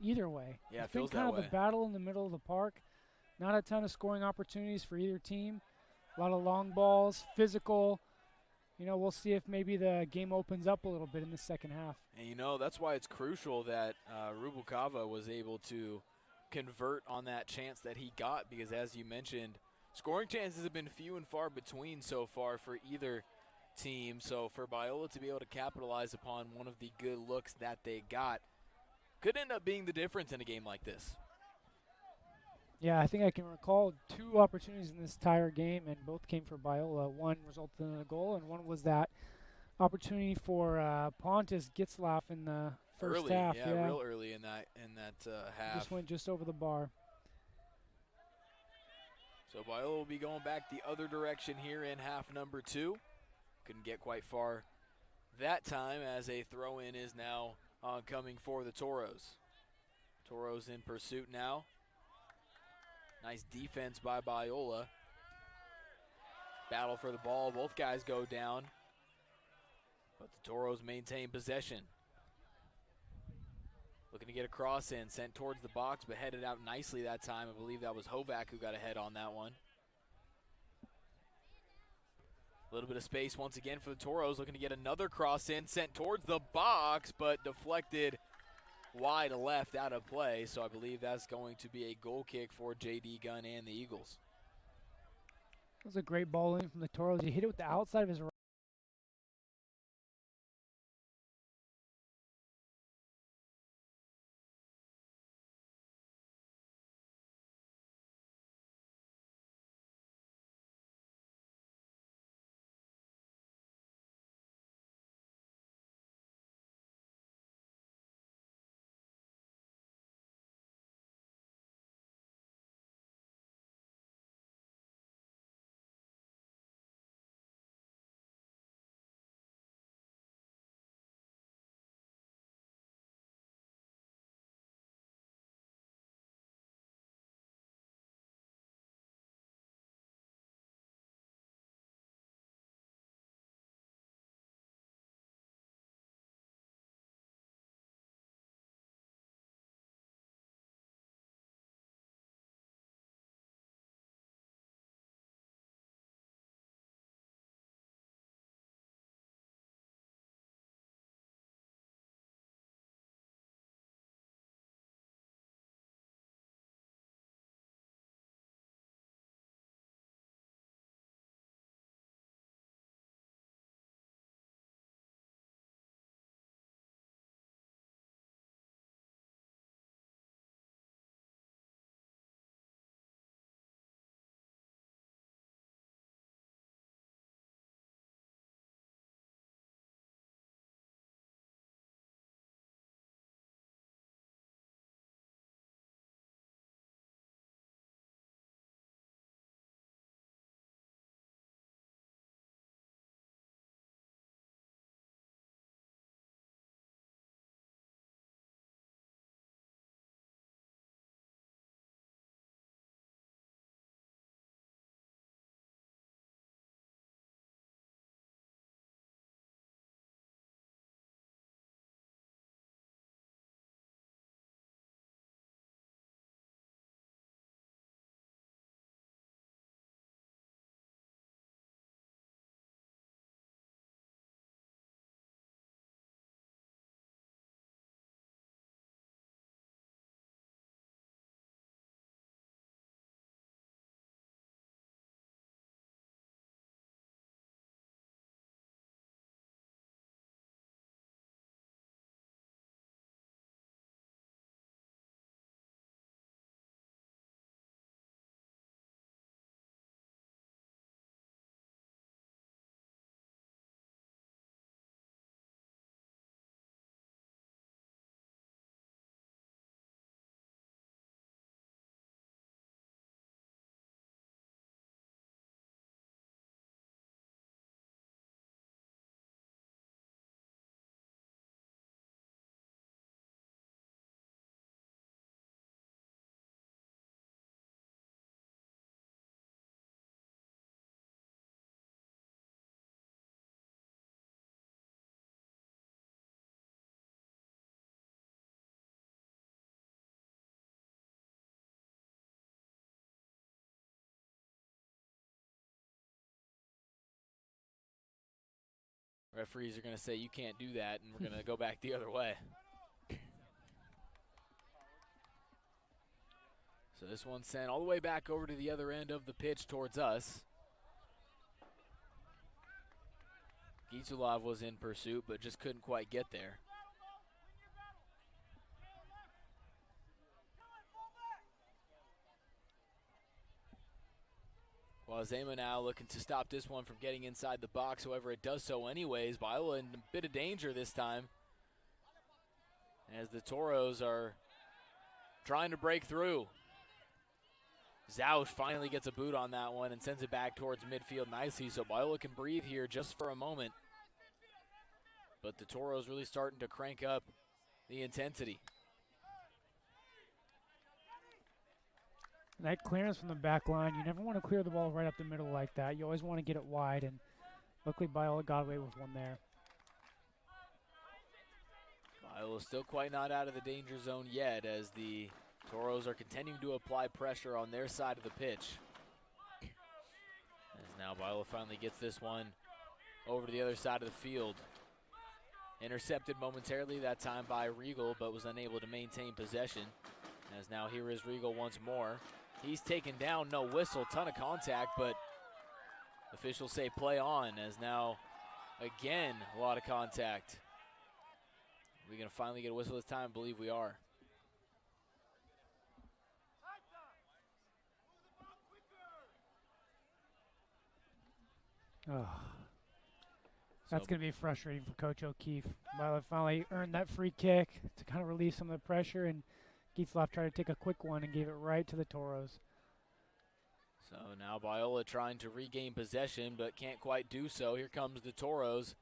either way. Yeah, It's it been feels that kind of way. a battle in the middle of the park. Not a ton of scoring opportunities for either team. A lot of long balls, physical. We'll see if maybe the game opens up a little bit in the second half. And that's why it's crucial that Rubalcava was able to convert on that chance that he got, because as you mentioned, scoring chances have been few and far between so far for either team. So for Biola to be able to capitalize upon one of the good looks that they got could end up being the difference in a game like this. Yeah, I think I can recall 2 opportunities in this entire game, and both came for Biola. One resulted in a goal, and one was that opportunity for Pontus Gitzlaff in the first Early, half. yeah, Yeah, real early in that half. just went just over the bar. So Biola will be going back the other direction here in half number 2. Couldn't get quite far that time, as a throw-in is now coming for the Toros. Toros in pursuit now. Nice defense by Biola. Battle for the ball. Both guys go down, but the Toros maintain possession. Looking to get a cross in, sent towards the box, but headed out nicely that time. I believe that was Hovack who got ahead on that one. A little bit of space once again for the Toros, looking to get another cross in, sent towards the box, but deflected wide left out of play. So I believe that's going to be a goal kick for J.D. Gunn and the Eagles. That was a great ball in from the Toros. He hit it with the outside of his Referees are going to say you can't do that, and we're going to go back the other way. So this one's sent all the way back over to the other end of the pitch towards us. Gitsulov was in pursuit, but just couldn't quite get there. Guazema now looking to stop this one from getting inside the box. However, it does so anyways. Biola in a bit of danger this time, as the Toros are trying to break through. Zausch finally gets a boot on that one and sends it back towards midfield nicely, so Biola can breathe here just for a moment. But the Toros really starting to crank up the intensity. That clearance from the back line, you never want to clear the ball right up the middle like that. You always want to get it wide, and luckily Biola got away with one there. Biola still quite not out of the danger zone yet, as the Toros are continuing to apply pressure on their side of the pitch. As now Biola finally gets this one over to the other side of the field. Intercepted momentarily that time by Regal, but was unable to maintain possession. As now here is Regal once more. He's taken down, no whistle, ton of contact, but officials say play on, as now again a lot of contact. Are we going to finally get a whistle this time? I believe we are. Oh. That's going to be frustrating for Coach O'Keefe. Biola finally earned that free kick to kind of relieve some of the pressure, and Gitsulov tried to take a quick one and gave it right to the Toros. So now Biola trying to regain possession, but can't quite do so. Here comes the Toros.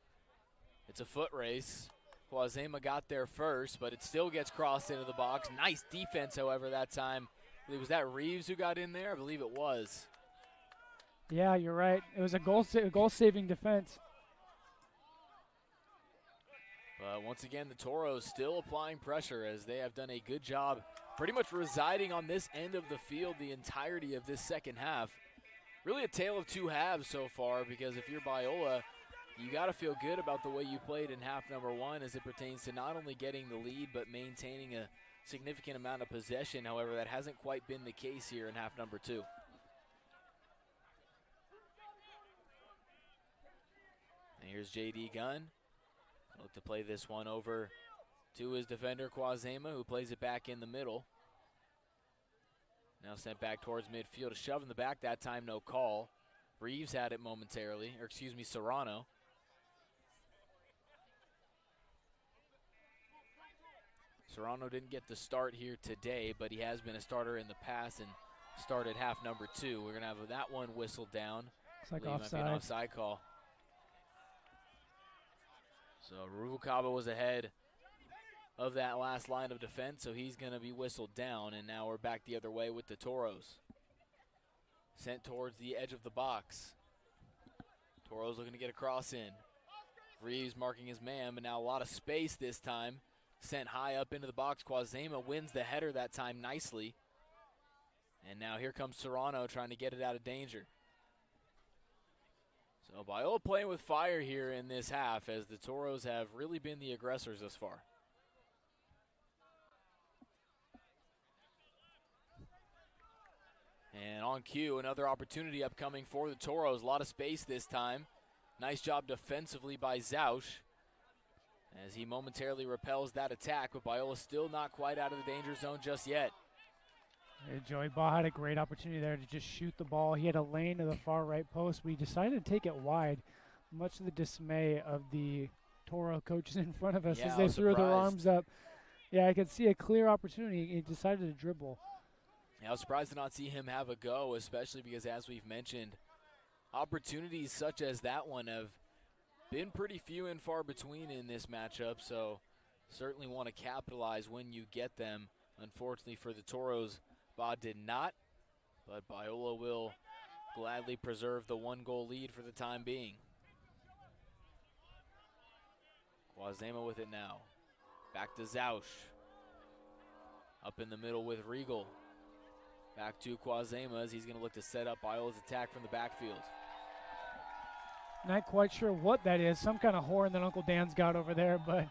It's a foot race. Guazema got there first, but it still gets crossed into the box. Nice defense, however, that time. I believe, was that Reeves who got in there? I believe it was. Yeah, you're right. It was a goal-saving defense. But once again, the Toros still applying pressure, as they have done a good job pretty much residing on this end of the field the entirety of this second half. Really a tale of two halves so far, because if you're Biola, you got to feel good about the way you played in half number one as it pertains to not only getting the lead but maintaining a significant amount of possession. However, that hasn't quite been the case here in half number two. And here's J.D. Gunn. Look to play this one over to his defender, Guazema, who plays it back in the middle. Now sent back towards midfield. A shove in the back, that time no call. Reeves had it momentarily, or excuse me, Serrano. Serrano didn't get the start here today, but he has been a starter in the past and started half number two. We're going to have that one whistled down. It's like offside. Might be an offside call. So Rubalcaba was ahead of that last line of defense, so he's going to be whistled down, and now we're back the other way with the Toros. Sent towards the edge of the box. Toros looking to get a cross in. Reeves marking his man, but now a lot of space this time. Sent high up into the box. Guazema wins the header that time nicely. And now here comes Serrano trying to get it out of danger. So Biola playing with fire here in this half, as the Toros have really been the aggressors thus far. And on cue, another opportunity upcoming for the Toros. A lot of space this time. Nice job defensively by Zausch, as he momentarily repels that attack, but Biola still not quite out of the danger zone just yet. Yeah, Joey Baugh had a great opportunity there to just shoot the ball. He had a lane to the far right post, but he decided to take it wide, much to the dismay of the Toro coaches in front of us as they threw their arms up. Yeah, I could see a clear opportunity. He decided to dribble. Yeah, I was surprised to not see him have a go, especially because, as we've mentioned, opportunities such as that one have been pretty few and far between in this matchup, so certainly want to capitalize when you get them. Unfortunately for the Toros, Baugh did not, but Biola will gladly preserve the one-goal lead for the time being. Guazema with it now. Back to Zausch. Up in the middle with Regal. Back to Guazema as he's going to look to set up Biola's attack from the backfield. Not quite sure what that is. Some kind of horn that Uncle Dan's got over there, but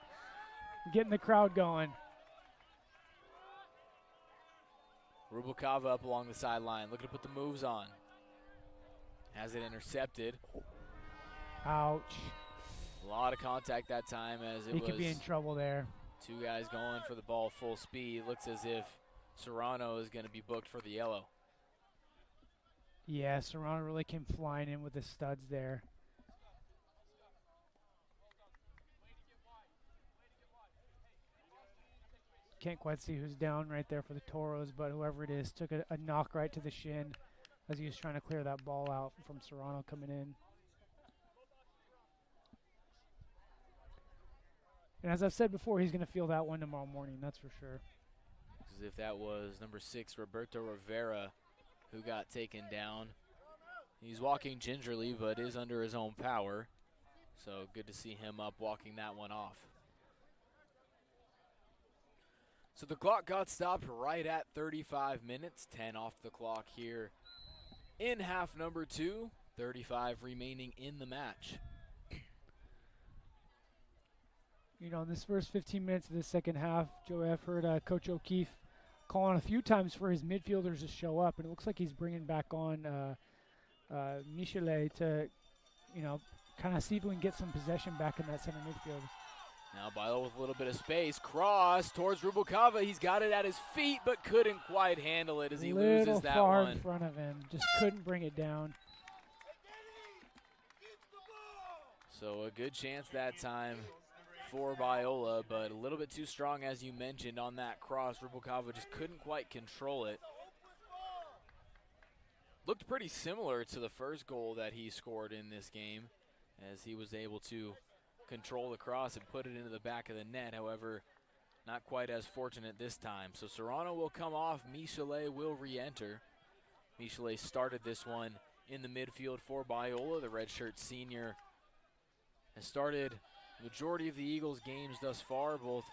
getting the crowd going. Rubalcava up along the sideline, looking to put the moves on. Has it intercepted. Ouch. A lot of contact that time as it He was could be in trouble there. two guys going for the ball full speed. Looks as if Serrano is going to be booked for the yellow. Yeah, Serrano really came flying in with the studs there. Can't quite see who's down right there for the Toros, but whoever it is took a knock right to the shin as he was trying to clear that ball out from Serrano coming in. And as I've said before, he's going to feel that one tomorrow morning, that's for sure. As if that was number 6, Roberto Rivera, who got taken down. He's walking gingerly, but is under his own power. So good to see him up walking that one off. So the clock got stopped right at 35 minutes, 10 off the clock here in half number 2, 35 remaining in the match. You know, in this first 15 minutes of the second half, Joey, I've heard Coach O'Keefe calling a few times for his midfielders to show up, and it looks like he's bringing back on Michelet to, you know, kind of see if we can get some possession back in that center midfield. Now Biola with a little bit of space, cross towards Rubalcava. He's got it at his feet, but couldn't quite handle it as he loses that far one. In front of him, just couldn't bring it down. So a good chance that time for Biola, but a little bit too strong, as you mentioned, on that cross. Rubalcava just couldn't quite control it. Looked pretty similar to the first goal that he scored in this game, as he was able to control the cross and put it into the back of the net. However, not quite as fortunate this time. So Serrano will come off. Michelet will re-enter. Michelet started this one in the midfield for Biola. The redshirt senior has started the majority of the Eagles games thus far, both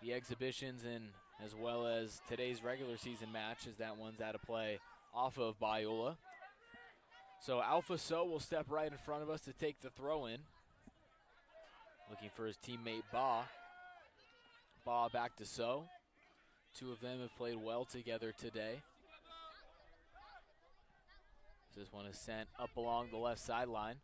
the exhibitions and as well as today's regular season match, as that one's out of play off of Biola. So Alpha So will step right in front of us to take the throw in. Looking for his teammate Ba. Ba back to So. Two of them have played well together today. This one is sent up along the left sideline.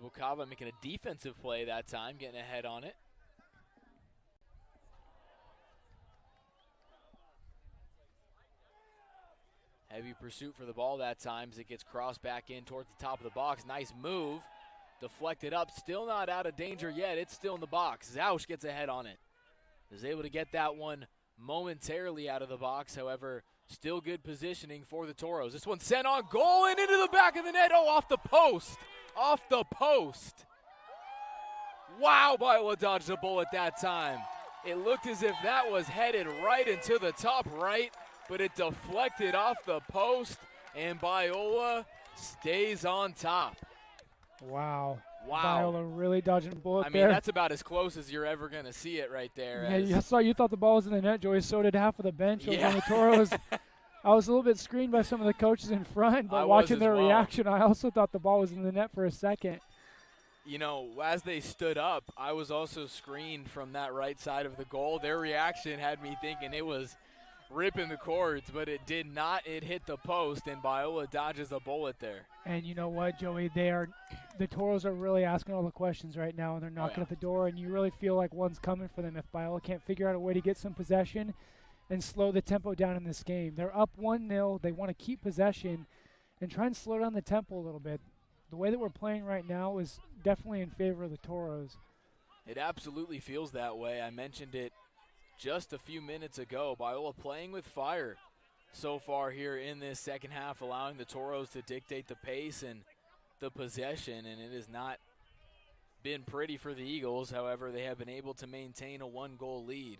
Rubalcava making a defensive play that time, getting ahead on it. Heavy pursuit for the ball that time as it gets crossed back in towards the top of the box. Nice move. Deflected up. Still not out of danger yet. It's still in the box. Zausch gets ahead on it. Is able to get that one momentarily out of the box. However, still good positioning for the Toros. This one sent on goal and into the back of the net. Oh, off the post. Off the post. Wow, Biola dodged a bullet that time. It looked as if that was headed right into the top right, but it deflected off the post, and Biola stays on top. Wow. Wow. Biola really dodging a bullet there. there. That's about as close as you're ever going to see it right there. Yeah, you thought the ball was in the net, Joey. So did half of the bench over on the Toros. I was a little bit screened by some of the coaches in front, but watching their reaction, I also thought the ball was in the net for a second. You know, as they stood up, I was also screened from that right side of the goal. Their reaction had me thinking it was ripping the cords, but it did not. It hit the post, and Biola dodges a bullet there. And you know what, Joey? The Toros are really asking all the questions right now, and they're knocking at the door, and you really feel like one's coming for them if Biola can't figure out a way to get some possession and slow the tempo down in this game. They're up 1-0. They want to keep possession and try and slow down the tempo a little bit. The way that we're playing right now is definitely in favor of the Toros. It absolutely feels that way. I mentioned it just a few minutes ago. Biola playing with fire so far here in this second half, allowing the Toros to dictate the pace and the possession, and it has not been pretty for the Eagles. However, they have been able to maintain a 1-goal lead.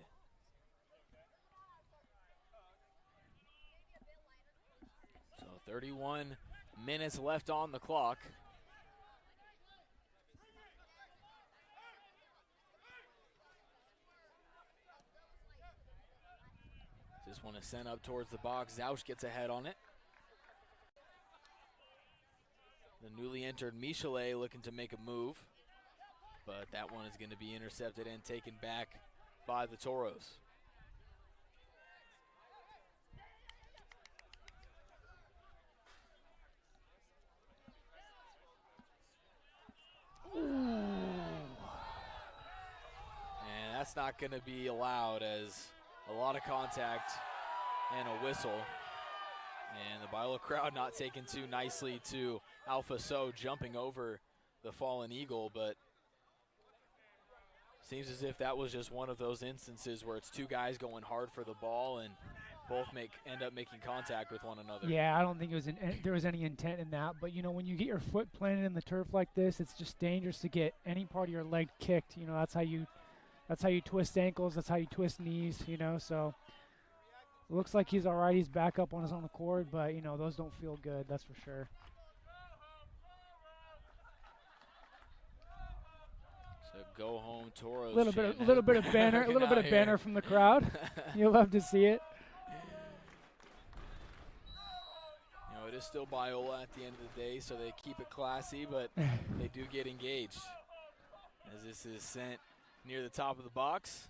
So 31 minutes left on the clock. This one is sent up towards the box. Zausch gets ahead on it. Newly entered Michelet looking to make a move, but that one is going to be intercepted and taken back by the Toros. And that's not going to be allowed, as a lot of contact and a whistle. And the Biola crowd not taking too nicely to Alpha So jumping over the fallen eagle, but seems as if that was just one of those instances where it's two guys going hard for the ball and both end up making contact with one another. Yeah, I don't think there was any intent in that. But, you know, when you get your foot planted in the turf like this, it's just dangerous to get any part of your leg kicked. You know, that's how you twist ankles. That's how you twist knees, you know. So it looks like he's all right. He's back up on his own accord. But, you know, those don't feel good. That's for sure. So go home Toros. A little bit of banner from the crowd. You'll love to see it. You know, it is still Biola at the end of the day, so they keep it classy, but they do get engaged. As this is sent near the top of the box.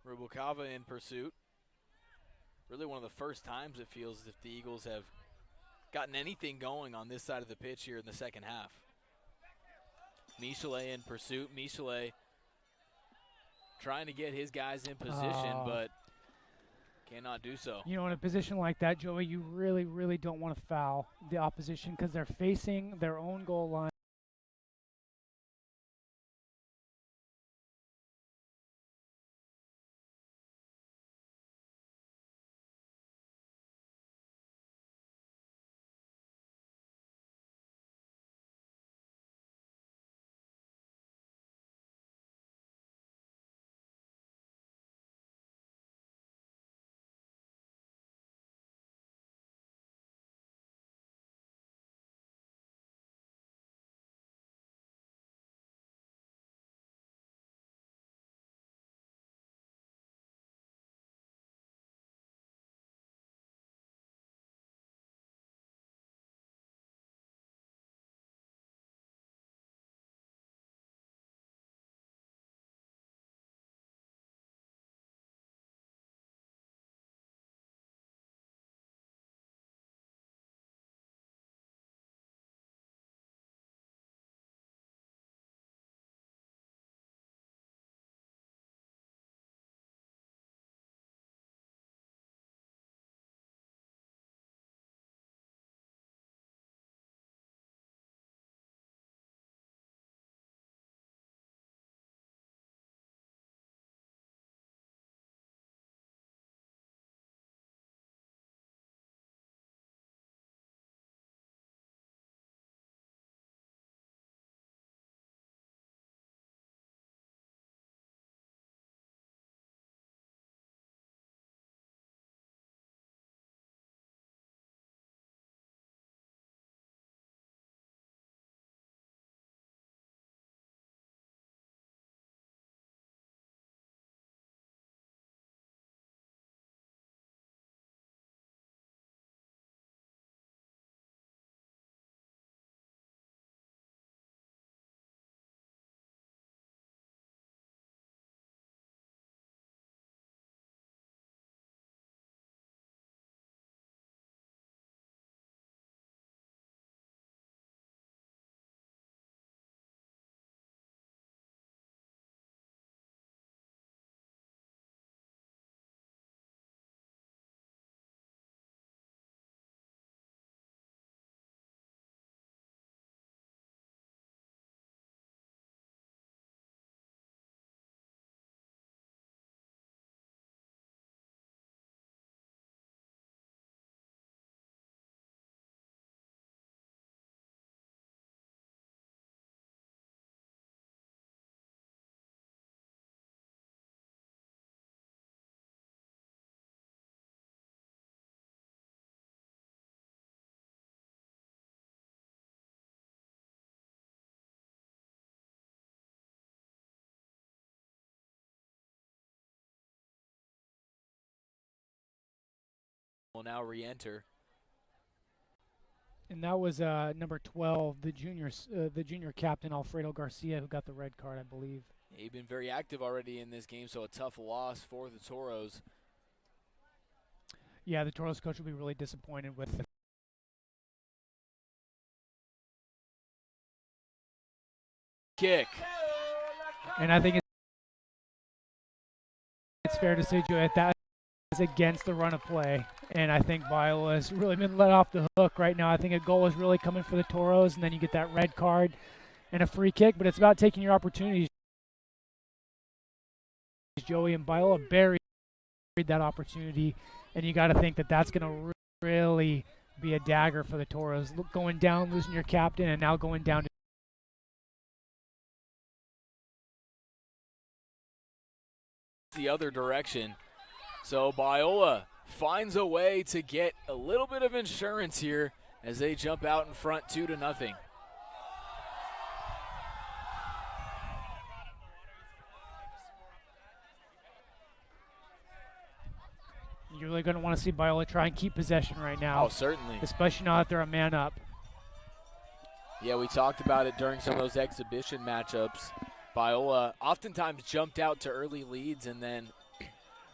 Rubalcava in pursuit. Really one of the first times it feels as if the Eagles have gotten anything going on this side of the pitch here in the second half. Michelet in pursuit. Michelet trying to get his guys in position, but cannot do so. You know, in a position like that, Joey, you really, really don't want to foul the opposition because they're facing their own goal line. Will now re-enter. And that was number 12, the junior captain Alfredo Garcia, who got the red card, I believe. He's been very active already in this game, so a tough loss for the Toros. Yeah, the Toros coach will be really disappointed with it. Kick. And I think it's fair to say, Joe, that is against the run of play. And I think Biola has really been let off the hook right now. I think a goal is really coming for the Toros, and then you get that red card and a free kick. But it's about taking your opportunities. Joey and Biola buried that opportunity, and you got to think that that's going to really be a dagger for the Toros. Going down, losing your captain, and now going down to the other direction. So Biola finds a way to get a little bit of insurance here as they jump out in front 2-0. You're really going to want to see Biola try and keep possession right now. Oh, certainly. Especially now that they're a man up. Yeah, we talked about it during some of those exhibition matchups. Biola oftentimes jumped out to early leads and then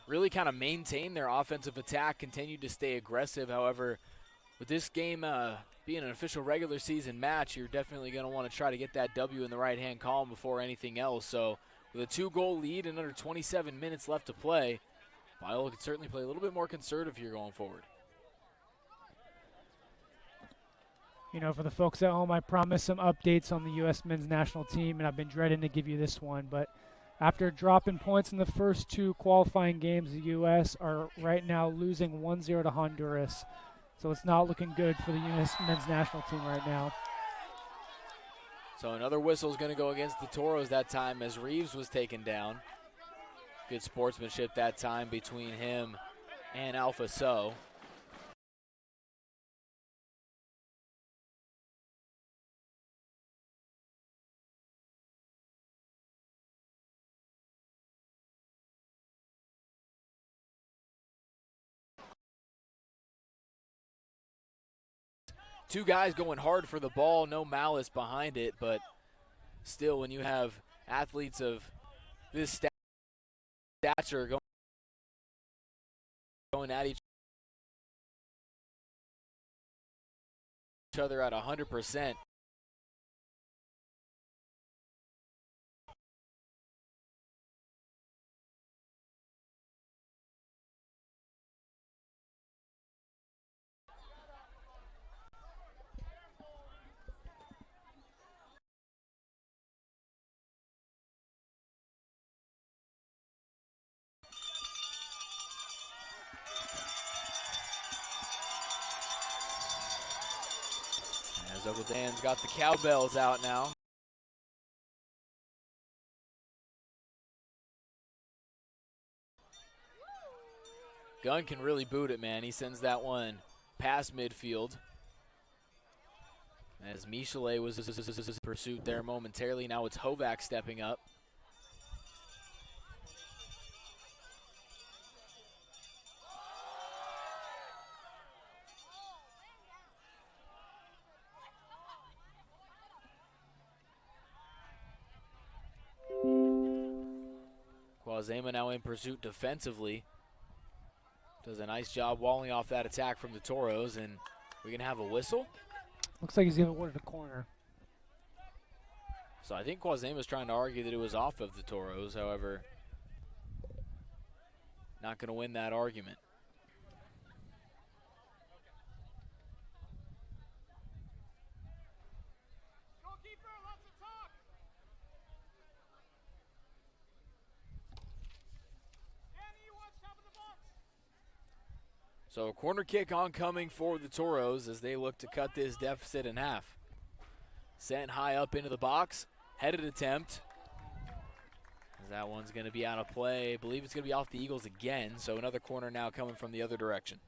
really kind of maintained their offensive attack, continued to stay aggressive. However, with this game being an official regular season match, you're definitely going to want to try to get that W in the right-hand column before anything else. So with a 2-goal lead and under 27 minutes left to play, Biola could certainly play a little bit more conservative here going forward. You know, for the folks at home, I promised some updates on the U.S. men's national team, and I've been dreading to give you this one. But after dropping points in the first two qualifying games, the U.S. are right now losing 1-0 to Honduras. So it's not looking good for the U.S. men's national team right now. So another whistle is going to go against the Toros that time as Reeves was taken down. Good sportsmanship that time between him and Alpha So. Two guys going hard for the ball, no malice behind it, but still when you have athletes of this stature going at each other at 100%. As Uncle Dan's got the cowbells out now. Gunn can really boot it, man. He sends that one past midfield. As Michelet was in pursuit there momentarily. Now it's Hovac stepping up. Quazema now in pursuit defensively. Does a nice job walling off that attack from the Toros, and we're going to have a whistle. Looks like he's going to award a corner. So I think Quazema's trying to argue that it was off of the Toros, however, not going to win that argument. So a corner kick oncoming for the Toros as they look to cut this deficit in half. Sent high up into the box, headed attempt. As that one's going to be out of play. I believe it's going to be off the Eagles again, so another corner now coming from the other direction.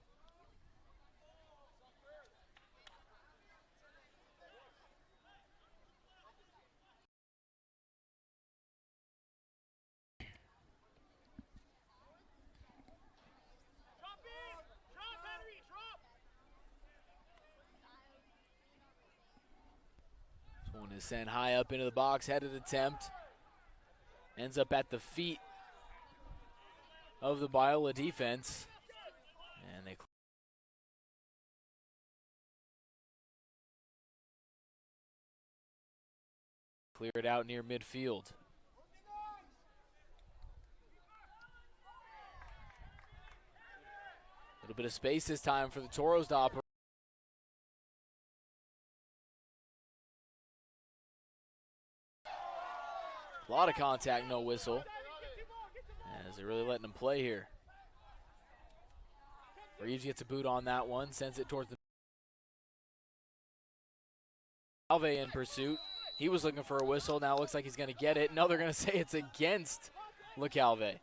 One is sent high up into the box, headed attempt. Ends up at the feet of the Biola defense. And they clear it out near midfield. A little bit of space this time for the Toros to operate. A lot of contact, no whistle. As they're really letting them play here. Reeves gets a boot on that one, sends it towards the Alve in pursuit. He was looking for a whistle. Now it looks like he's going to get it. No, they're going to say it's against LeCalve.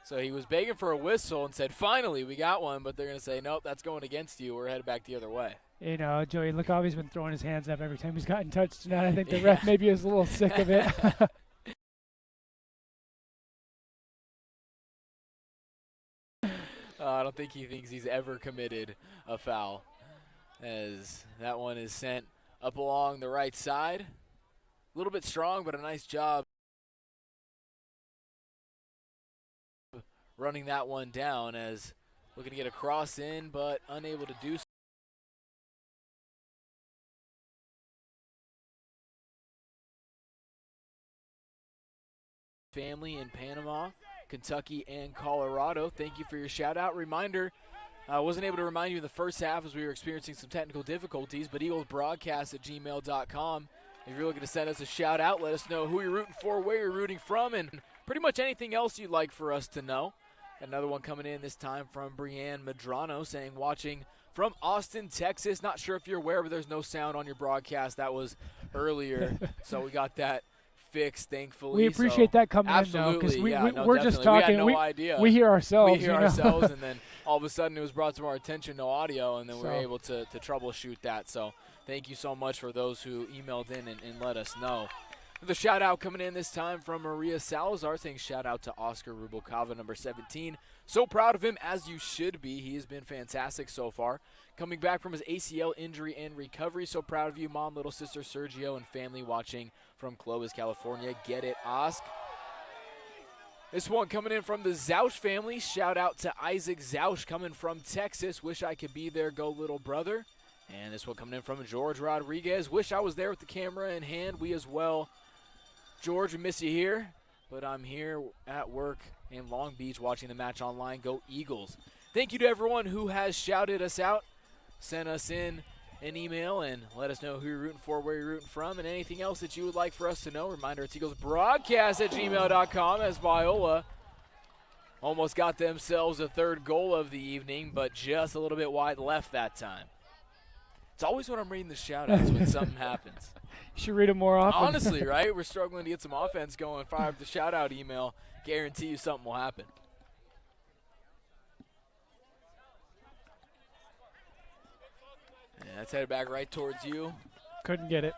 So he was begging for a whistle and said, finally, we got one. But they're going to say, nope, that's going against you. We're headed back the other way. You know, Joey, LeCalve's been throwing his hands up every time he's gotten touched tonight. I think the ref maybe is a little sick of it. I don't think he thinks he's ever committed a foul, as that one is sent up along the right side. A little bit strong, but a nice job running that one down, as looking to get a cross in, but unable to do so. Family in Panama, Kentucky, and Colorado. Thank you for your shout out. Reminder, I wasn't able to remind you in the first half as we were experiencing some technical difficulties, but eaglesbroadcast@gmail.com. If you're looking to send us a shout out, let us know who you're rooting for, where you're rooting from, and pretty much anything else you'd like for us to know. Another one coming in this time from Brianne Medrano saying, watching from Austin, Texas. Not sure if you're aware, but there's no sound on your broadcast. That was earlier, so we got that fixed, thankfully. We appreciate that coming absolutely, in, though, because we're just talking. We had no idea. We hear ourselves. We hear ourselves, and then all of a sudden it was brought to our attention, no audio, and then we were able to troubleshoot that. So thank you so much for those who emailed in and let us know. The shout-out coming in this time from Maria Salazar saying shout-out to Oscar Rubalcava, number 17. So proud of him, as you should be. He has been fantastic so far. Coming back from his ACL injury and recovery. So proud of you, Mom, little sister Sergio, and family watching from Clovis, California. Get it, Osk. This one coming in from the Zausch family. Shout-out to Isaac Zausch coming from Texas. Wish I could be there, go little brother. And this one coming in from George Rodriguez. Wish I was there with the camera in hand. We as well. George, we miss you here, but I'm here at work in Long Beach watching the match online. Go Eagles. Thank you to everyone who has shouted us out, sent us in an email, and let us know who you're rooting for, where you're rooting from, and anything else that you would like for us to know. Reminder, it's eaglesbroadcast@gmail.com, as Biola almost got themselves a third goal of the evening, but just a little bit wide left that time. It's always when I'm reading the shout-outs when something happens. You should read them more often. Honestly, right? We're struggling to get some offense going. Fire up the shout-out email. Guarantee you something will happen. And that's headed back right towards you. Couldn't get it.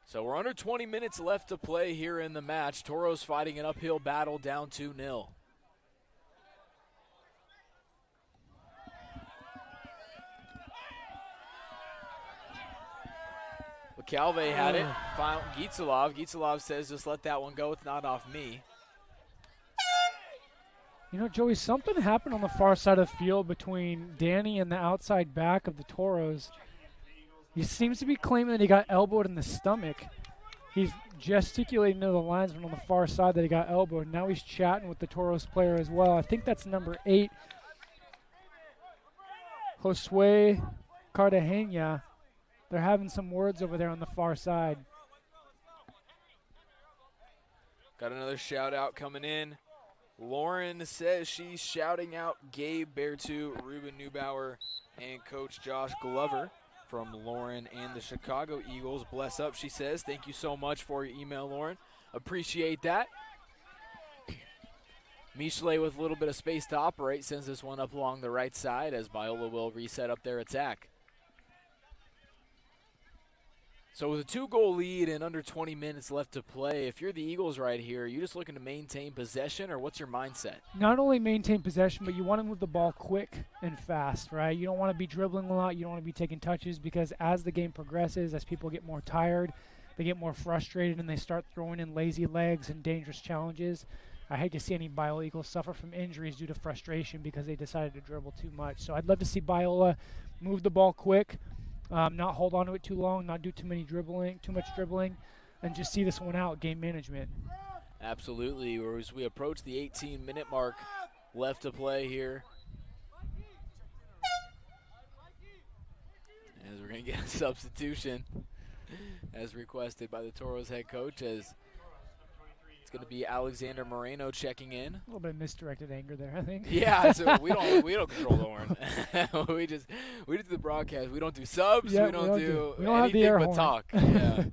So we're under 20 minutes left to play here in the match. Toros fighting an uphill battle, down 2-0. Calve had it. Found Gitsalov. Gitsalov says, just let that one go. It's not off me. You know, Joey, something happened on the far side of the field between Danny and the outside back of the Toros. He seems to be claiming that he got elbowed in the stomach. He's gesticulating to the linesman on the far side that he got elbowed. Now he's chatting with the Toros player as well. I think that's number 8, Josue Cartagena. They're having some words over there on the far side. Got another shout out coming in. Lauren says she's shouting out Gabe Bertu, Ruben Neubauer, and Coach Josh Glover from Lauren and the Chicago Eagles. Bless up, she says. Thank you so much for your email, Lauren. Appreciate that. Michelet with a little bit of space to operate sends this one up along the right side as Biola will reset up their attack. So with a 2-goal lead and under 20 minutes left to play, if you're the Eagles right here, are you just looking to maintain possession, or what's your mindset? Not only maintain possession, but you want to move the ball quick and fast, right? You don't want to be dribbling a lot. You don't want to be taking touches, because as the game progresses, as people get more tired, they get more frustrated, and they start throwing in lazy legs and dangerous challenges. I hate to see any Biola Eagles suffer from injuries due to frustration because they decided to dribble too much. So I'd love to see Biola move the ball quick, not hold on to it too long, not do too much dribbling, and just see this one out, game management. Absolutely. Or as we approach the 18-minute mark left to play here, as we're going to get a substitution as requested by the Toros head coach, as it's going to be Alexander Moreno checking in. A little bit of misdirected anger there, I think. Yeah, so we don't control the horn. we just do the broadcast. We don't do subs. Yeah, we don't do we don't have the anything air but horn. talk. Yeah.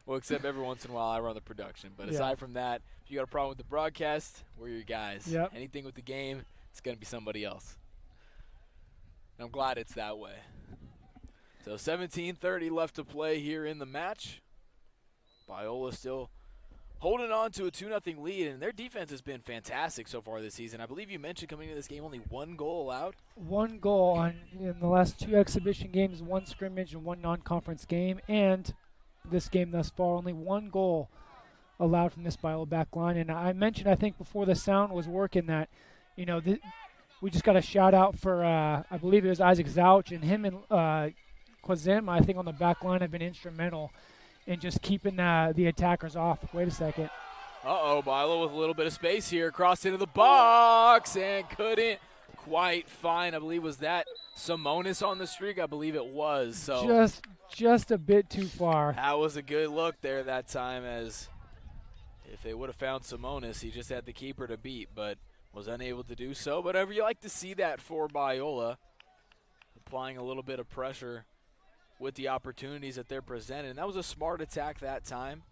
Well, except every once in a while I run the production. But Yeah. aside from that, if you got a problem with the broadcast, we're your guys. Yep. Anything with the game, it's going to be somebody else. And I'm glad it's that way. So 17:30 left to play here in the match. Biola still holding on to a 2-0 lead, and their defense has been fantastic so far this season. I believe you mentioned coming into this game only 1 goal allowed. 1 goal in the last 2 exhibition games, 1 scrimmage, and 1 non-conference game, and this game thus far, only 1 goal allowed from this Biola back line. And I mentioned, I think, before the sound was working that, we just got a shout out for, I believe it was Isaac Zouch, and him and Kwazim, I think, on the back line have been instrumental in just keeping the attackers off. Wait a second. Uh-oh, Biola with a little bit of space here, crossed into the box and couldn't quite find, I believe, was that Simonis on the streak? I believe it was. So just a bit too far. that was a good look there that time, as if they would have found Simonis, he just had the keeper to beat, but was unable to do so. But you like to see that for Biola, applying a little bit of pressure with the opportunities that they're presented. And that was a smart attack that time.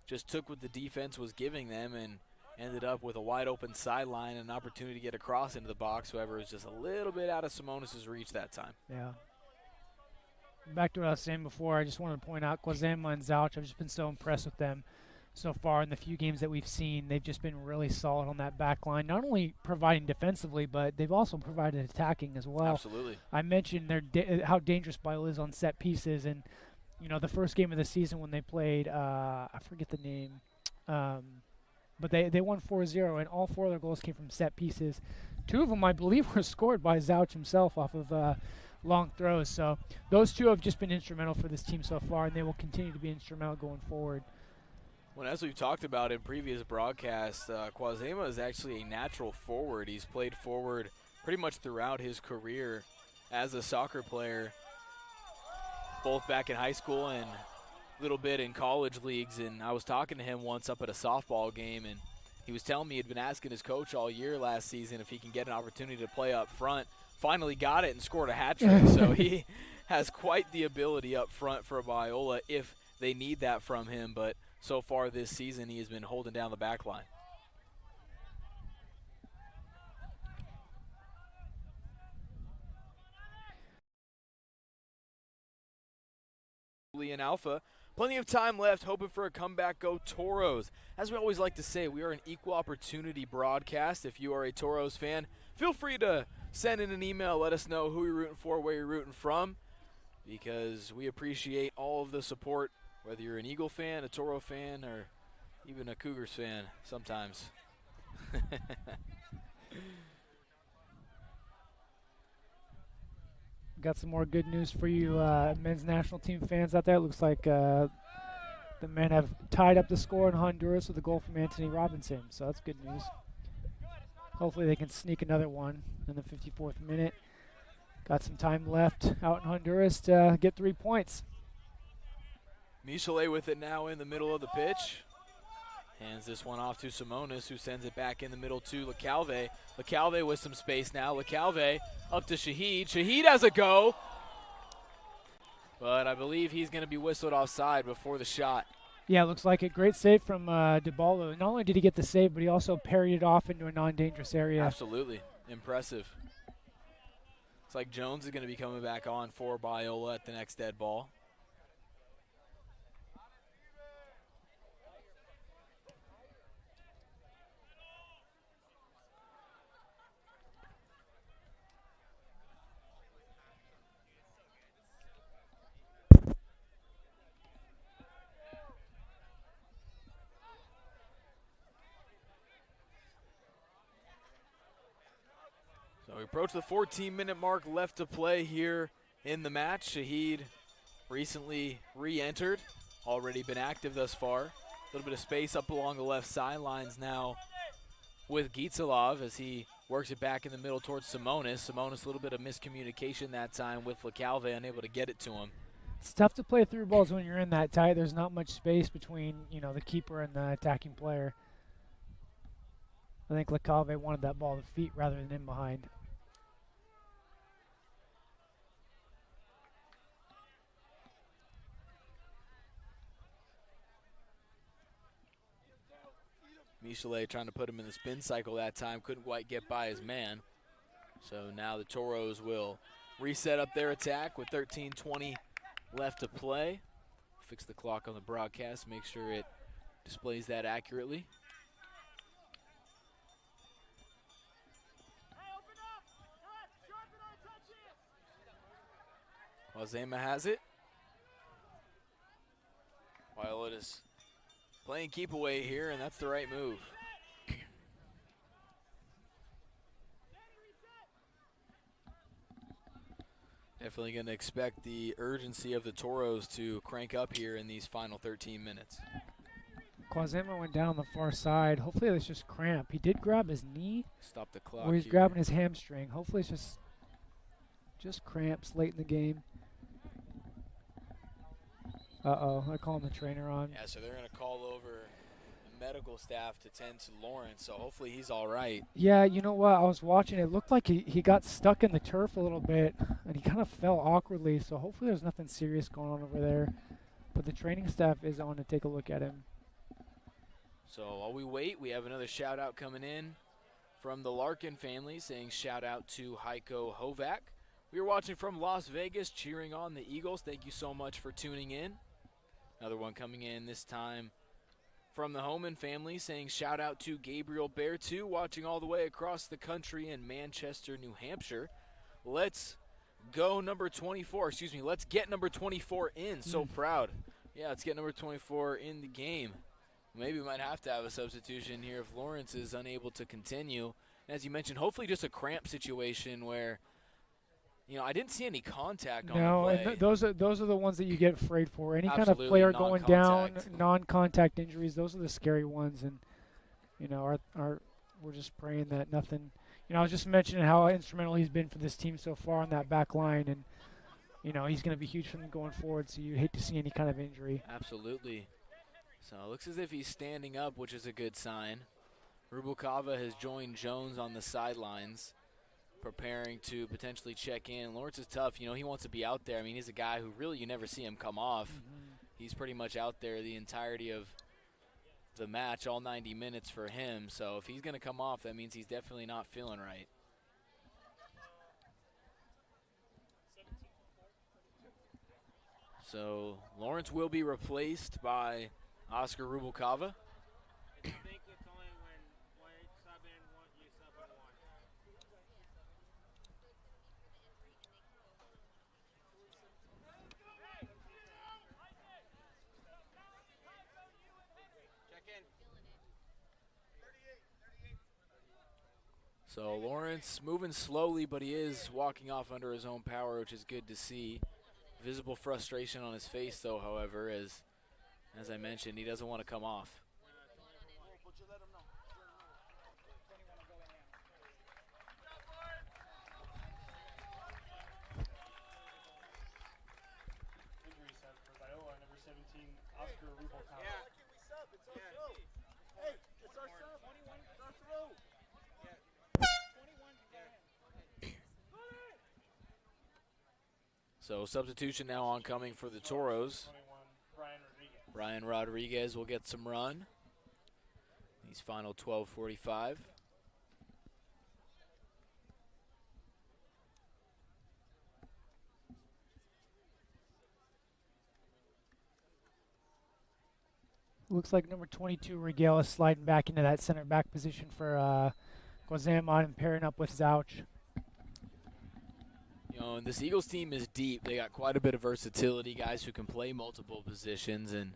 Just took what the defense was giving them and ended up with a wide open sideline and an opportunity to get across into the box. However, it was just a little bit out of Simonis' reach that time. Yeah. Back to what I was saying before, I just wanted to point out Kwazema and Zouch. I've just been so impressed with them so far in the few games that we've seen. They've just been really solid on that back line, not only providing defensively, but they've also provided attacking as well. Absolutely. I mentioned how dangerous Biola is on set pieces, and the first game of the season when they played, I forget the name, but they won 4-0, and all 4 of their goals came from set pieces. 2 of them, I believe, were scored by Zouch himself off of long throws. So those 2 have just been instrumental for this team so far, and they will continue to be instrumental going forward. Well, as we've talked about in previous broadcasts, Kwazema is actually a natural forward. He's played forward pretty much throughout his career as a soccer player, both back in high school and a little bit in college leagues. And I was talking to him once up at a softball game, and he was telling me he'd been asking his coach all year last season if he can get an opportunity to play up front. Finally got it and scored a hat trick. So he has quite the ability up front for Biola if they need that from him. But so far this season, he has been holding down the back line. And Alpha, plenty of time left, hoping for a comeback. Go Toros. As we always like to say, we are an equal opportunity broadcast. If you are a Toros fan, feel free to send in an email. Let us know who you're rooting for, where you're rooting from, because we appreciate all of the support, whether you're an Eagle fan, a Toro fan, or even a Cougars fan sometimes. Got some more good news for you men's national team fans out there. It looks like the men have tied up the score in Honduras with a goal from Anthony Robinson, so that's good news. Hopefully they can sneak another one in the 54th minute. Got some time left out in Honduras to get 3 points. Michelet with it now in the middle of the pitch. Hands this one off to Simonis, who sends it back in the middle to LeCalve. LeCalve with some space now. LeCalve up to Shahid. Shahid has a go. But I believe he's going to be whistled offside before the shot. Yeah, looks like it. Great save from Dybala. Not only did he get the save, but he also parried it off into a non-dangerous area. Absolutely. Impressive. It's like Jones is going to be coming back on for Biola at the next dead ball. So we approach the 14-minute mark left to play here in the match. Shahid recently re-entered, already been active thus far. A little bit of space up along the left sidelines now with Gitsalov as he works it back in the middle towards Simonis. Simonis, a little bit of miscommunication that time with LaCalve, unable to get it to him. It's tough to play through balls when you're in that tight. There's not much space between, the keeper and the attacking player. I think LaCalve wanted that ball to feet rather than in behind. Michelet trying to put him in the spin cycle that time, couldn't quite get by his man. So now the Toros will reset up their attack with 13:20 left to play. Fix the clock on the broadcast, make sure it displays that accurately. Wazema has it. Biola is playing keep away here, and that's the right move. Definitely going to expect the urgency of the Toros to crank up here in these final 13 minutes. Quazema went down on the far side. Hopefully it's just cramp. He did grab his knee. Stop the clock. Or he's here. grabbing his hamstring. Hopefully it's just cramps late in the game. Uh-oh, I call the trainer on. Yeah, so they're going to call over the medical staff to tend to Lawrence, so hopefully he's all right. Yeah, you know what? I was watching. It looked like he got stuck in the turf a little bit, and he kind of fell awkwardly, so hopefully there's nothing serious going on over there. But the training staff is on to take a look at him. So while we wait, we have another shout-out coming in from the Larkin family saying shout-out to Heiko Hovac. We are watching from Las Vegas, cheering on the Eagles. Thank you so much for tuning in. Another one coming in this time from the Homan family saying shout out to Gabriel Bertu, watching all the way across the country in Manchester, New Hampshire. Let's go number 24. Excuse me, let's get number 24 in. So proud. Yeah, let's get number 24 in the game. Maybe we might have to have a substitution here if Lawrence is unable to continue. And as you mentioned, hopefully just a cramp situation where, I didn't see any contact on the play. No, and those are the ones that you get afraid for. Any Absolutely, kind of player going down, non-contact. non-contact injuries, those are the scary ones. And, we're just praying that nothing. I was just mentioning how instrumental he's been for this team so far on that back line. And, he's going to be huge for them going forward, so you hate to see any kind of injury. Absolutely. So it looks as if he's standing up, which is a good sign. Rubukava has joined Jones on the sidelines, preparing to potentially check in. Lawrence is tough. He wants to be out there. I mean, he's a guy who really you never see him come off. He's pretty much out there the entirety of the match, all 90 minutes for him. So if he's going to come off, that means he's definitely not feeling right. So Lawrence will be replaced by Oscar Rubukava. So Lawrence moving slowly, but he is walking off under his own power, which is good to see. Visible frustration on his face, though, however, as I mentioned, he doesn't want to come off. Injury set for Biola, number 17, Oscar Rubukava. Hey, it's our sub. 21, it's our throw. So substitution now oncoming for the Toros. 21, Brian Rodriguez will get some run. These final 12:45. Looks like number 22, Rigel, is sliding back into that center back position for Quazema and pairing up with Zouch. And this Eagles team is deep. They got quite a bit of versatility, guys who can play multiple positions, and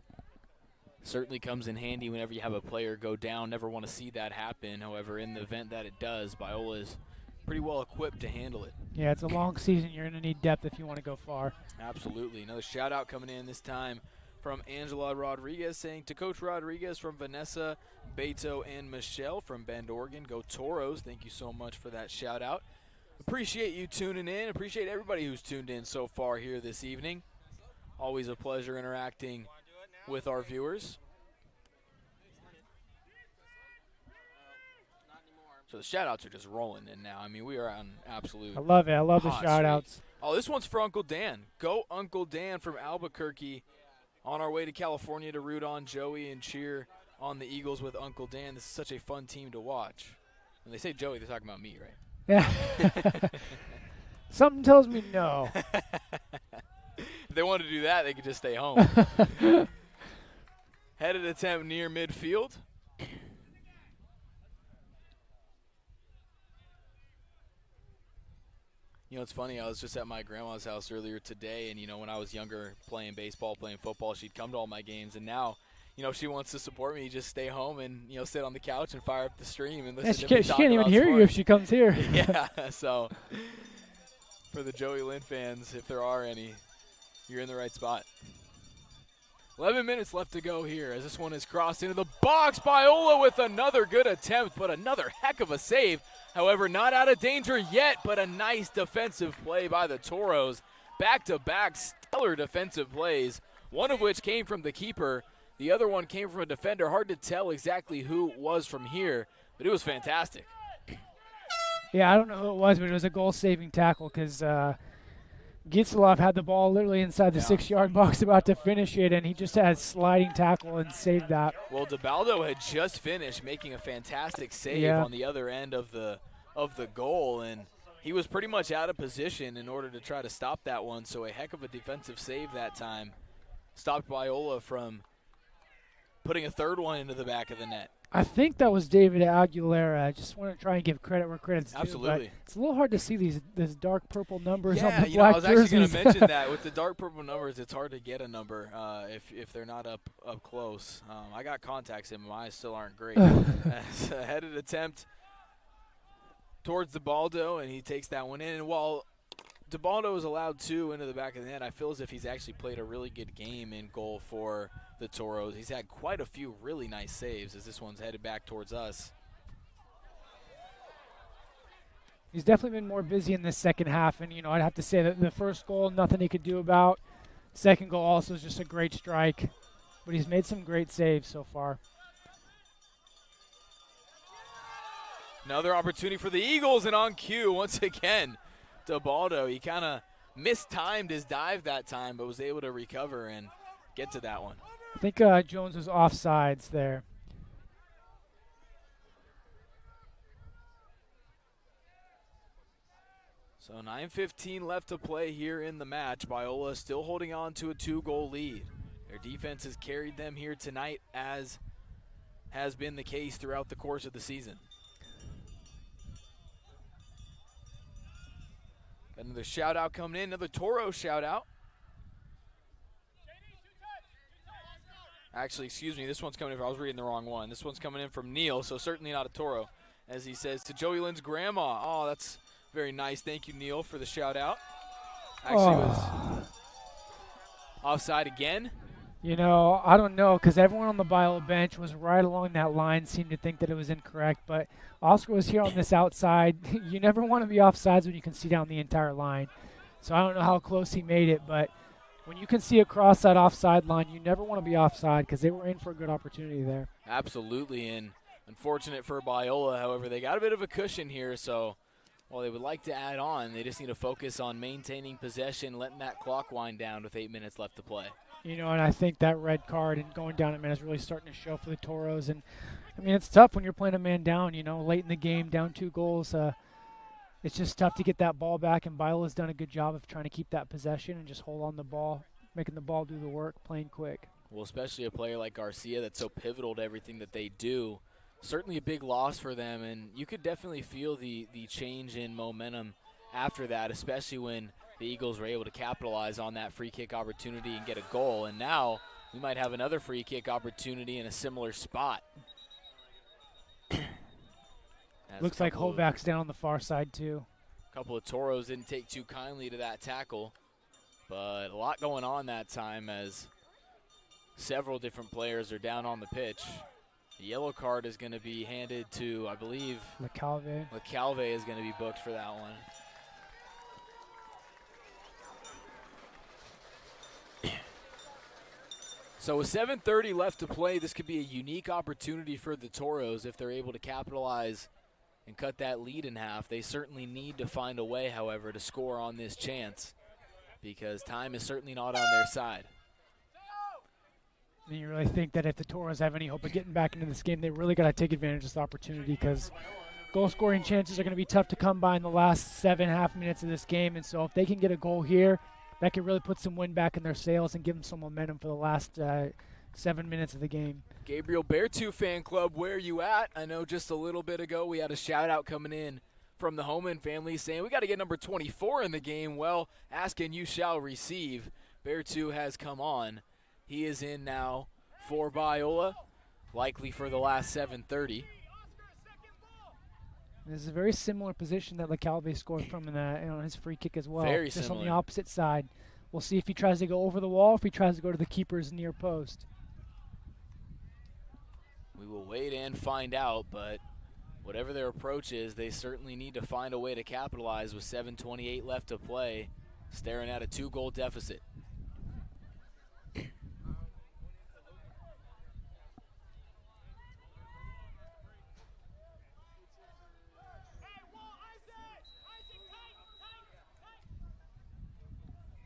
certainly comes in handy whenever you have a player go down. Never want to see that happen. However, in the event that it does, Biola is pretty well equipped to handle it. Yeah, it's a long season. You're going to need depth if you want to go far. Absolutely. Another shout out coming in this time from Angela Rodriguez, saying to Coach Rodriguez from Vanessa, Beto, and Michelle from Bend, Oregon. Go Toros. Thank you so much for that shout out. Appreciate you tuning in. Appreciate everybody who's tuned in so far here this evening. Always a pleasure interacting with our viewers. So the shout-outs are just rolling in now. I mean, we are on absolute I love it. I love the hot shout-outs. streak. Oh, this one's for Uncle Dan. Go Uncle Dan from Albuquerque. On our way to California to root on Joey and cheer on the Eagles with Uncle Dan. This is such a fun team to watch. When they say Joey, they're talking about me, right? Yeah. Something tells me no. If they wanted to do that, they could just stay home. Headed attempt near midfield. You know, it's funny, I was just at my grandma's house earlier today, and, you know, when I was younger playing baseball, playing football, she'd come to all my games, and now, you know, she wants to support me, just stay home and, you know, sit on the couch and fire up the stream and listen to me She talk can't even about hear you sports. if she comes here. Yeah, so for the Joey Lynn fans, if there are any, you're in the right spot. 11 minutes left to go here as this one is crossed into the box. Biola with another good attempt, but another heck of a save. However, not out of danger yet, but a nice defensive play by the Toros. Back-to-back stellar defensive plays, one of which came from the keeper. The other one came from a defender. Hard to tell exactly who it was from here, but it was fantastic. Yeah, I don't know who it was, but it was a goal-saving tackle because Gitzelov had the ball literally inside the 6-yard box about to finish it, and he just had a sliding tackle and saved that. Well, DeBaldo had just finished making a fantastic save on the other end of the goal, and he was pretty much out of position in order to try to stop that one, so a heck of a defensive save that time. Stopped Biola from putting a third one into the back of the net. I think that was David Aguilera. I just want to try and give credit where credit's due. Absolutely. But it's a little hard to see these dark purple numbers on Yeah, the you know, black I was actually going jerseys. to mention that. With the dark purple numbers, it's hard to get a number if they're not up close. I got contacts in, my eyes still aren't great. As a headed attempt towards DeBaldo, and he takes that one in. And while DeBaldo is allowed 2 into the back of the net, I feel as if he's actually played a really good game in goal for the Toros. He's had quite a few really nice saves as this one's headed back towards us. He's definitely been more busy in this second half, and, you know, I'd have to say that the first goal, nothing he could do about. Second goal also is just a great strike, but he's made some great saves so far. Another opportunity for the Eagles, and on cue once again, DeBaldo. He kind of mistimed his dive that time, but was able to recover and get to that one. I think Jones was offsides there. So 9:15 left to play here in the match. Biola still holding on to a 2-goal lead. Their defense has carried them here tonight, as has been the case throughout the course of the season. Got another shout out coming in, another Toro shout out. Actually, excuse me, this one's coming in. I was reading the wrong one. This one's coming in from Neil, so certainly not a Toro. As he says to Joey Lynn's grandma. Oh, that's very nice. Thank you, Neil, for the shout out. Actually was offside again. You know, I don't know, because everyone on the Biola bench was right along that line, seemed to think that it was incorrect. But Oscar was here on this outside. You never want to be offsides when you can see down the entire line. So I don't know how close he made it, but when you can see across that offside line, you never want to be offside because they were in for a good opportunity there. Absolutely, and unfortunate for Biola, however, they got a bit of a cushion here, so while they would like to add on, they just need to focus on maintaining possession, letting that clock wind down with 8 minutes left to play. You know, and I think that red card and going down a man is really starting to show for the Toros. And, I mean, it's tough when you're playing a man down, you know, late in the game, down 2 goals. It's just tough to get that ball back, and Biola's done a good job of trying to keep that possession and just hold on the ball, making the ball do the work, playing quick. Well, especially a player like Garcia that's so pivotal to everything that they do. Certainly a big loss for them, and you could definitely feel the change in momentum after that, especially when the Eagles were able to capitalize on that free kick opportunity and get a goal. And now we might have another free kick opportunity in a similar spot. Looks like Hovak's down on the far side too. A couple of Toros didn't take too kindly to that tackle, but a lot going on that time as several different players are down on the pitch. The yellow card is going to be handed to, I believe, LeCalve. LeCalve is going to be booked for that one. So with 7:30 left to play, this could be a unique opportunity for the Toros if they're able to capitalize and cut that lead in half. They certainly need to find a way, however, to score on this chance because time is certainly not on their side. And you really think that if the Toros have any hope of getting back into this game, they really got to take advantage of this opportunity because goal-scoring chances are going to be tough to come by in the last 7.5 minutes of this game. And so if they can get a goal here, that could really put some wind back in their sails and give them some momentum for the last 7 minutes of the game. Gabriel Beartooth fan club, where are you at? I know just a little bit ago we had a shout-out coming in from the Homan family saying we got to get number 24 in the game. Well, ask and you shall receive. Beartooth has come on. He is in now for Biola, likely for the last 7:30. This is a very similar position that LeCalve scored from in on his free kick as well. Very just similar. On the opposite side. We'll see if he tries to go over the wall, if he tries to go to the keeper's near post. We will wait and find out, but whatever their approach is, they certainly need to find a way to capitalize with 7:28 left to play, staring at a 2-goal deficit.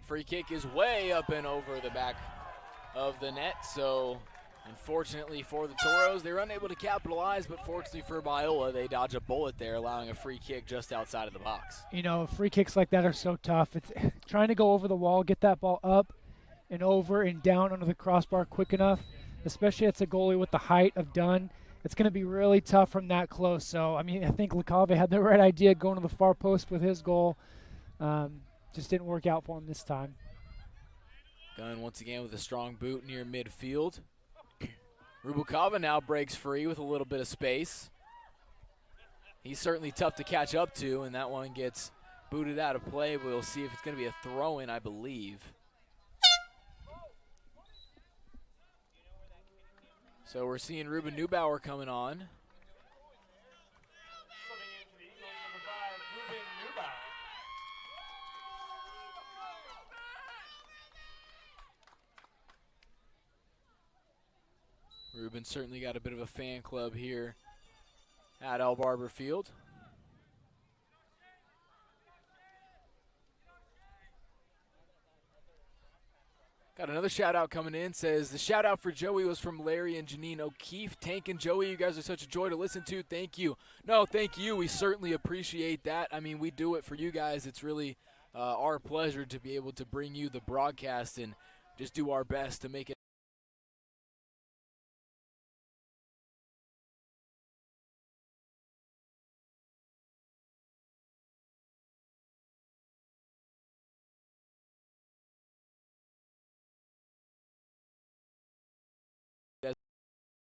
Free kick is way up and over the back of the net, so unfortunately for the Toros, they were unable to capitalize, but fortunately for Biola, they dodge a bullet there, allowing a free kick just outside of the box. You know, free kicks like that are so tough. It's trying to go over the wall, get that ball up and over and down under the crossbar quick enough, especially it's a goalie with the height of Dunn. It's going to be really tough from that close. So, I mean, I think LeCalve had the right idea going to the far post with his goal. Just didn't work out for him this time. Gunn once again with a strong boot near midfield. Rubalcava now breaks free with a little bit of space. He's certainly tough to catch up to, and that one gets booted out of play. We'll see if it's going to be a throw-in, I believe. So we're seeing Ruben Neubauer coming on. Subbing in for the Eagles, number 5, Ruben Neubauer. Ruben certainly got a bit of a fan club here at El Barber Field. Got another shout out coming in. Says the shout out for Joey was from Larry and Janine O'Keefe. Tank and Joey, you guys are such a joy to listen to. Thank you. No, thank you. We certainly appreciate that. I mean, we do it for you guys. It's really our pleasure to be able to bring you the broadcast and just do our best to make it